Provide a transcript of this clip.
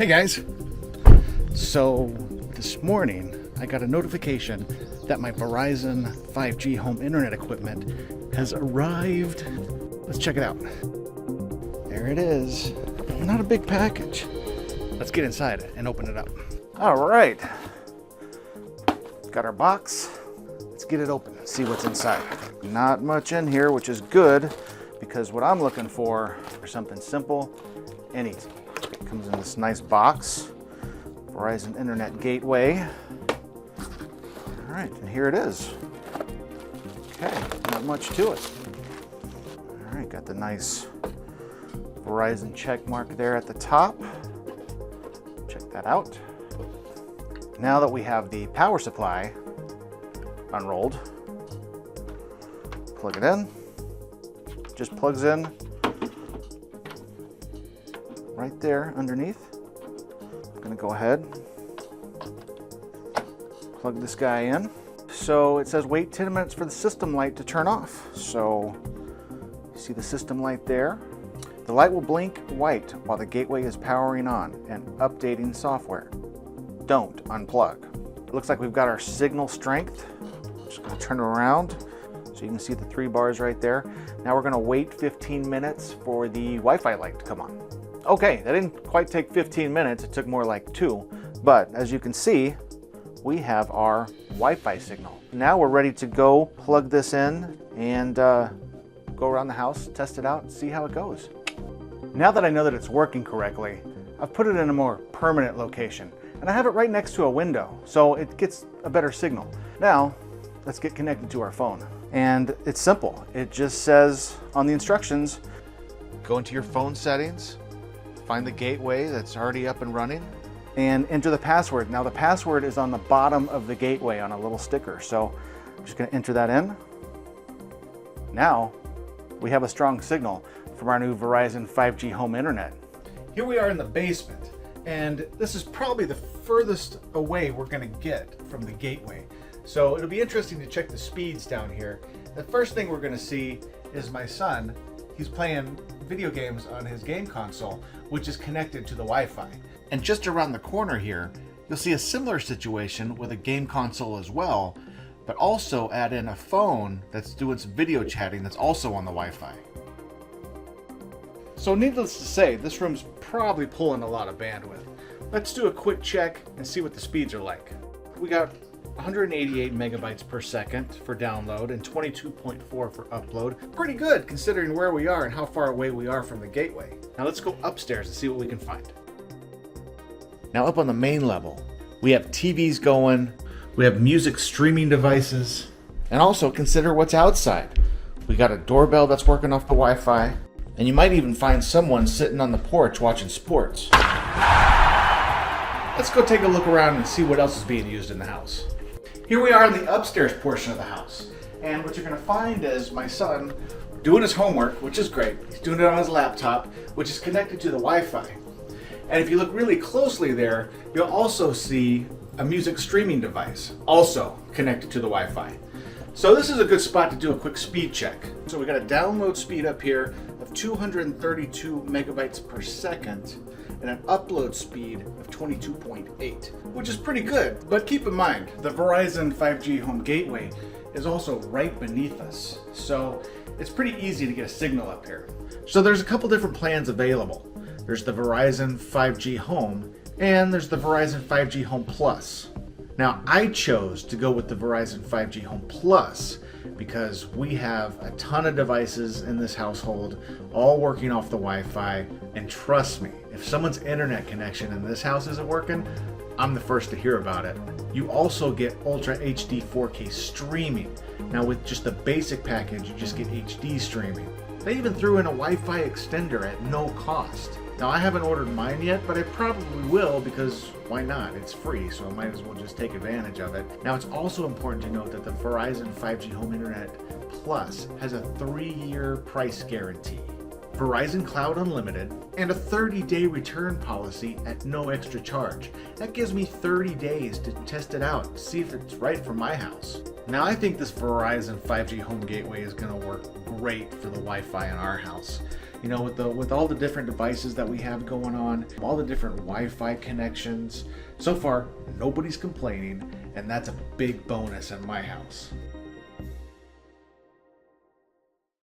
Hey guys! So this morning I got a notification that my Verizon 5G home internet equipment has arrived. Let's check it out. There it is. Not a big package. Let's get inside and open it up. All right. Got our box. Let's get it open and see what's inside. Not much in here, which is good because what I'm looking for is something simple and easy. It comes in this nice box. Verizon Internet Gateway. All right, and here it is. Okay, not much to it. All right, got the nice Verizon check mark there at the top. Check that out. Now that we have the power supply unrolled, plug it in. Just plugs in right there underneath. I'm gonna go ahead, plug this guy in. So it says wait 10 minutes for the system light to turn off. So you see the system light there. The light will blink white while the gateway is powering on and updating software. Don't unplug. It looks like we've got our signal strength. Just gonna turn it around so you can see the 3 bars right there. Now we're gonna wait 15 minutes for the Wi-Fi light to come on. Okay, that didn't quite take 15 minutes, it took more like 2. But as you can see, we have our Wi-Fi signal. Now we're ready to go plug this in and go around the house, test it out, and see how it goes. Now that I know that it's working correctly, I've put it in a more permanent location. And I have it right next to a window, so it gets a better signal. Now, let's get connected to our phone. And it's simple. It just says on the instructions, go into your phone settings, find the gateway that's already up and running, and enter the password. Now the password is on the bottom of the gateway on a little sticker. So I'm just gonna enter that in. Now we have a strong signal from our new Verizon 5G home internet. Here we are in the basement, and this is probably the furthest away we're gonna get from the gateway. So it'll be interesting to check the speeds down here. The first thing we're gonna see is my son. He's playing video games on his game console, which is connected to the Wi-Fi. And just around the corner here, you'll see a similar situation with a game console as well, but also add in a phone that's doing some video chatting that's also on the Wi-Fi. So needless to say, this room's probably pulling a lot of bandwidth. Let's do a quick check and see what the speeds are like. We got 188 megabytes per second for download and 22.4 for upload. Pretty good considering where we are and how far away we are from the gateway. Now let's go upstairs and see what we can find. Now up on the main level, we have TVs going, we have music streaming devices, and also consider what's outside. We got a doorbell that's working off the Wi-Fi, and you might even find someone sitting on the porch watching sports. Let's go take a look around and see what else is being used in the house. Here we are in the upstairs portion of the house. And what you're gonna find is my son doing his homework, which is great. He's doing it on his laptop, which is connected to the Wi-Fi. And if you look really closely there, you'll also see a music streaming device, also connected to the Wi-Fi. So this is a good spot to do a quick speed check. So we got a download speed up here of 232 megabytes per second and an upload speed of 22.8, which is pretty good. But keep in mind, the Verizon 5G home gateway is also right beneath us. So it's pretty easy to get a signal up here. So there's a couple different plans available. There's the Verizon 5G home and there's the Verizon 5G home plus. Now I chose to go with the Verizon 5G home plus because we have a ton of devices in this household, all working off the Wi-Fi, and trust me, if someone's internet connection in this house isn't working, I'm the first to hear about it. You also get Ultra HD 4K streaming. Now with just the basic package, you just get HD streaming. They even threw in a Wi-Fi extender at no cost. Now I haven't ordered mine yet, but I probably will because why not? It's free, so I might as well just take advantage of it. Now it's also important to note that the Verizon 5G Home Internet Plus has a 3-year price guarantee, Verizon Cloud Unlimited, and a 30-day return policy at no extra charge. That gives me 30 days to test it out, see if it's right for my house. Now I think this Verizon 5G Home Gateway is going to work great for the Wi-Fi in our house. You know, with all the different devices that we have going on, all the different Wi-Fi connections, so far nobody's complaining, and that's a big bonus in my house.